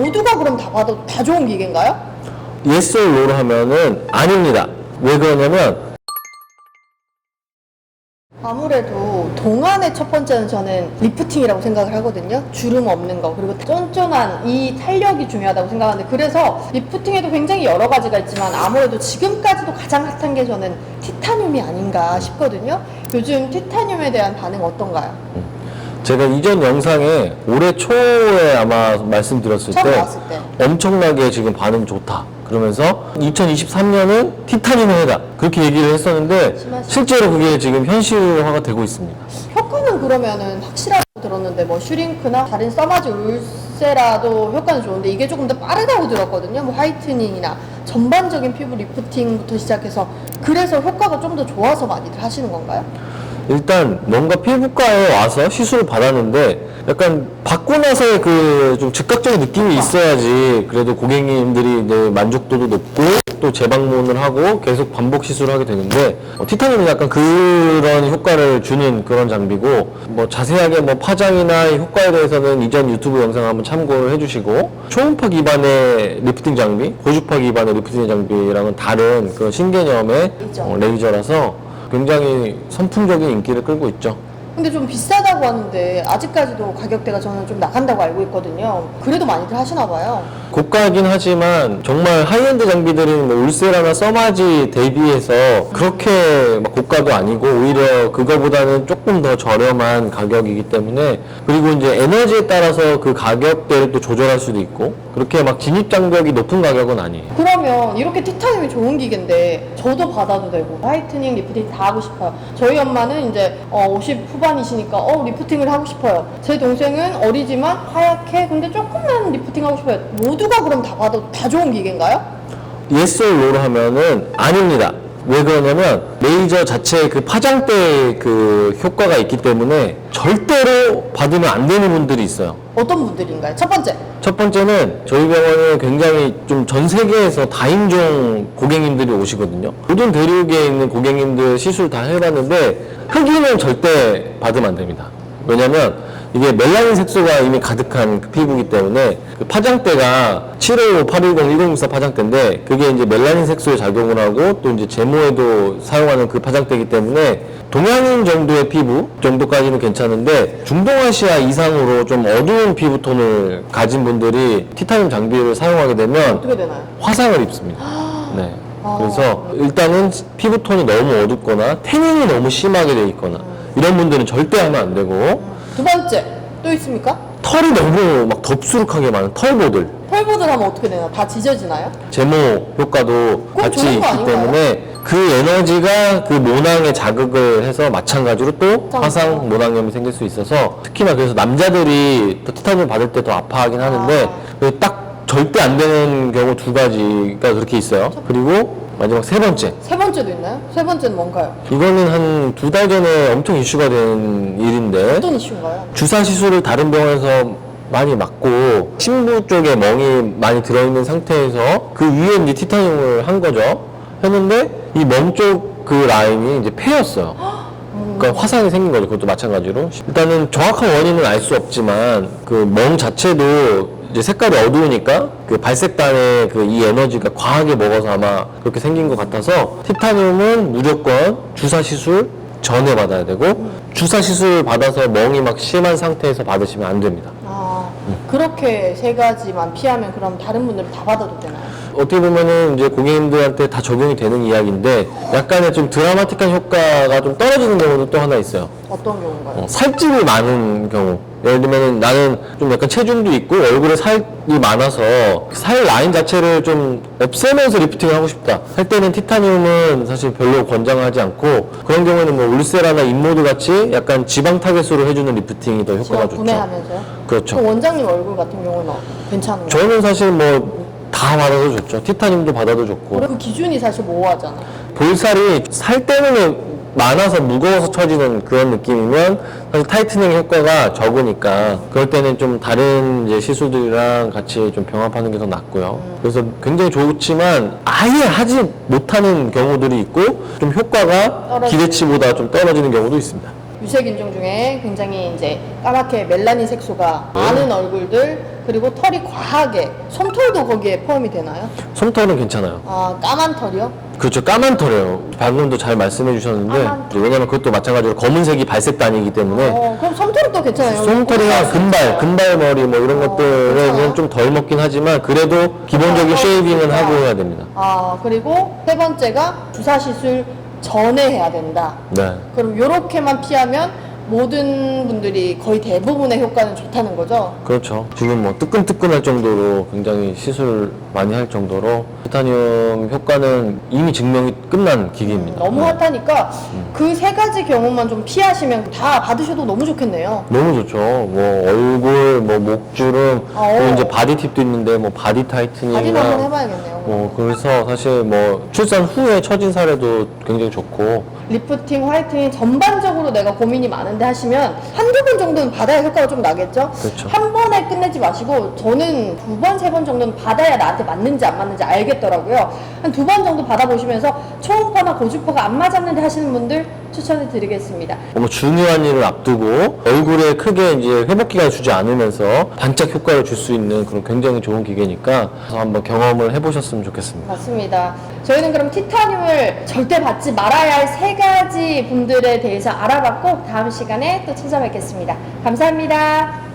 모두가 그럼 다 봐도 다 좋은 기계인가요? yes or no로 하면은 아닙니다. 왜 그러냐면 아무래도 동안의 첫 번째는 저는 리프팅이라고 생각을 하거든요. 주름 없는 거, 그리고 쫀쫀한 이 탄력이 중요하다고 생각하는데, 그래서 리프팅에도 굉장히 여러 가지가 있지만 아무래도 지금까지도 가장 핫한 게 저는 티타늄이 아닌가 싶거든요. 요즘 티타늄에 대한 반응 어떤가요? 제가 이전 영상에 올해 초에 아마 말씀드렸을 처음 때 나왔을 때. 엄청나게 지금 반응 좋다 그러면서 2023년은 티타늄의 해다 그렇게 얘기를 했었는데 심하시죠? 실제로 그게 지금 현실화가 되고 있습니다. 효과는 그러면은 확실하다고 들었는데, 뭐 슈링크나 다른 써마지 울세라도 효과는 좋은데 이게 조금 더 빠르다고 들었거든요. 뭐 화이트닝이나 전반적인 피부 리프팅부터 시작해서, 그래서 효과가 좀 더 좋아서 많이들 하시는 건가요? 일단 뭔가 피부과에 와서 시술을 받았는데 약간 받고 나서의 그 좀 즉각적인 느낌이 있어야지 그래도 고객님들이 내 만족도도 높고 또 재방문을 하고 계속 반복 시술을 하게 되는데 티타늄은 약간 그런 효과를 주는 그런 장비고, 뭐 자세하게 뭐 파장이나 효과에 대해서는 이전 유튜브 영상 한번 참고를 해주시고, 초음파 기반의 리프팅 장비, 고주파 기반의 리프팅 장비랑은 다른 그런 신개념의 레이저라서 굉장히 선풍적인 인기를 끌고 있죠. 근데 좀 비싸다고 하는데 아직까지도 가격대가 저는 좀 나간다고 알고 있거든요. 그래도 많이들 하시나 봐요. 고가이긴 하지만 정말 하이엔드 장비들은 뭐 울세라나 써마지 대비해서 그렇게 막 고가도 아니고 오히려 그거보다는 조금 더 저렴한 가격이기 때문에, 그리고 이제 에너지에 따라서 그 가격대를 또 조절할 수도 있고 그렇게 막 진입 장벽이 높은 가격은 아니에요. 그러면 이렇게 티타늄이 좋은 기계인데 저도 받아도 되고 화이트닝, 리프팅 다 하고 싶어요. 저희 엄마는 이제 50 후반이시니까 리프팅을 하고 싶어요. 제 동생은 어리지만 하얗게 근데 조금만 리프팅 하고 싶어요. 모두가 그럼 다 받아도 다 좋은 기계인가요? yes or no로 하면은 아닙니다. 왜 그러냐면 레이저 자체의 그 파장대 그 효과가 있기 때문에 절대로 받으면 안 되는 분들이 있어요. 어떤 분들인가요? 첫 번째, 첫 번째는 저희 병원은 굉장히 좀 전 세계에서 다인종 고객님들이 오시거든요. 모든 대륙에 있는 고객님들 시술 다 해봤는데 흑인은 절대 받으면 안 됩니다. 왜냐면 이게 멜라닌 색소가 이미 가득한 그 피부이기 때문에 그 파장대가 755, 810, 1064 파장대인데 그게 이제 멜라닌 색소에 작용을 하고 또 이제 제모에도 사용하는 그 파장대이기 때문에 동양인 정도의 피부 정도까지는 괜찮은데 중동아시아 이상으로 좀 어두운 피부톤을 가진 분들이 티타늄 장비를 사용하게 되면 어떻게 되나요? 화상을 입습니다. 네. 그래서 일단은 피부톤이 너무 어둡거나 태닝이 너무 심하게 돼 있거나 이런 분들은 절대 하면 안 되고, 두 번째, 또 있습니까? 털이 너무 막 덥수룩하게 많은 털보들, 털보들 하면 어떻게 되나요? 다 지져지나요? 제모 효과도 그건 같이 좋은 거 있기 아닌가요? 때문에 그 에너지가 그 모낭에 자극을 해서 마찬가지로 또 화상 모낭염이 생길 수 있어서, 특히나 그래서 남자들이 또 티타늄 받을 때 더 아파하긴 하는데 딱 절대 안 되는 경우 두 가지가 그렇게 있어요. 그리고 마지막 세 번째, 세 번째도 있나요? 세 번째는 뭔가요? 이거는 한 2달 전에 엄청 이슈가 된 일인데, 어떤 이슈인가요? 주사 시술을 다른 병원에서 많이 맞고 심부 쪽에 멍이 많이 들어있는 상태에서 그 위에 이제 티타늄을 한 거죠. 했는데 이 멍 쪽 그 라인이 이제 폐였어요. 그러니까 화상이 생긴 거죠. 그것도 마찬가지로. 일단은 정확한 원인은 알 수 없지만 그 멍 자체도 이제 색깔이 어두우니까 그 발색단의 그 이 에너지가 과하게 먹어서 아마 그렇게 생긴 것 같아서 티타늄은 무조건 주사 시술 전에 받아야 되고, 주사 시술 받아서 멍이 막 심한 상태에서 받으시면 안 됩니다. 그렇게 세 가지만 피하면 그럼 다른 분들은 다 받아도 되나요? 어떻게 보면은 이제 고객님들한테 다 적용이 되는 이야기인데 약간의 좀 드라마틱한 효과가 좀 떨어지는 경우도 또 하나 있어요. 어떤 경우인가요? 살집이 많은 경우. 예를 들면은 나는 좀 약간 체중도 있고 얼굴에 살이 많아서 살 라인 자체를 좀 없애면서 리프팅을 하고 싶다 할 때는 티타늄은 사실 별로 권장하지 않고, 그런 경우에는 뭐 울세라나 인모드 같이 약간 지방 타겟으로 해주는 리프팅이 더 효과가 지방 좋죠. 분해하면서요? 그렇죠. 그럼 원장님 얼굴 같은 경우는 괜찮은가요? 저는 사실 뭐 다 받아도 좋죠. 티타늄도 받아도 좋고. 그 기준이 사실 모호하잖아. 볼살이 살 때문에 많아서 무거워서 처지는 그런 느낌이면 사실 타이트닝 효과가 적으니까 그럴 때는 좀 다른 이제 시술들이랑 같이 좀 병합하는 게 더 낫고요. 그래서 굉장히 좋지만 아예 하지 못하는 경우들이 있고 좀 효과가 기대치보다 좀 떨어지는 경우도 있습니다. 유색 인종 중에 굉장히 이제 까맣게 멜라닌 색소가 많은 얼굴들, 그리고 털이 과하게, 솜털도 거기에 포함이 되나요? 솜털은 괜찮아요. 아, 까만 털이요? 그렇죠. 까만 털이에요. 방금도 잘 말씀해 주셨는데, 까만 왜냐면 그것도 마찬가지로 검은색이 발색 단이기 때문에, 그럼 솜털은 또 괜찮아요. 솜털이나 금발머리 뭐 이런 것들은 괜찮아요? 좀 덜 먹긴 하지만, 그래도 기본적인 쉐이빙은 하고 해야 됩니다. 아, 그리고 세 번째가 주사 시술 전에 해야 된다. 네. 그럼 요렇게만 피하면 모든 분들이 거의 대부분의 효과는 좋다는 거죠? 그렇죠. 지금 뭐 뜨끈뜨끈할 정도로 굉장히 시술 많이 할 정도로 티타늄 효과는 이미 증명이 끝난 기기입니다. 너무 네. 핫하니까 그 세 가지 경우만 좀 피하시면 다 받으셔도 너무 좋겠네요. 너무 좋죠. 뭐 얼굴, 뭐 목주름, 그리고 이제 바디 팁도 있는데 뭐 바디 바디는 한번 타이트닝이나 해봐야겠네요. 뭐 그래서 사실 뭐 출산 후에 처진 사례도 굉장히 좋고 리프팅, 화이트닝 전반적으로 내가 고민이 많은데 하시면 한두 번 정도는 받아야 효과가 좀 나겠죠? 그렇죠. 한 번에 끝내지 마시고 저는 두 번, 세 번 정도는 받아야 나한테 맞는지 안 맞는지 알겠더라고요. 한 두 번 정도 받아보시면서 초음파나 고주파가 안 맞았는데 하시는 분들 추천해 드리겠습니다. 뭐 중요한 일을 앞두고 얼굴에 크게 이제 회복 기간을 주지 않으면서 반짝 효과를 줄 수 있는 그런 굉장히 좋은 기계니까 그래서 한번 경험을 해보셨으면 좋겠습니다. 맞습니다. 저희는 그럼 티타늄을 절대 받지 말아야 할 세 가지 분들에 대해서 알아봤고 다음 시간에 또 찾아뵙겠습니다. 감사합니다.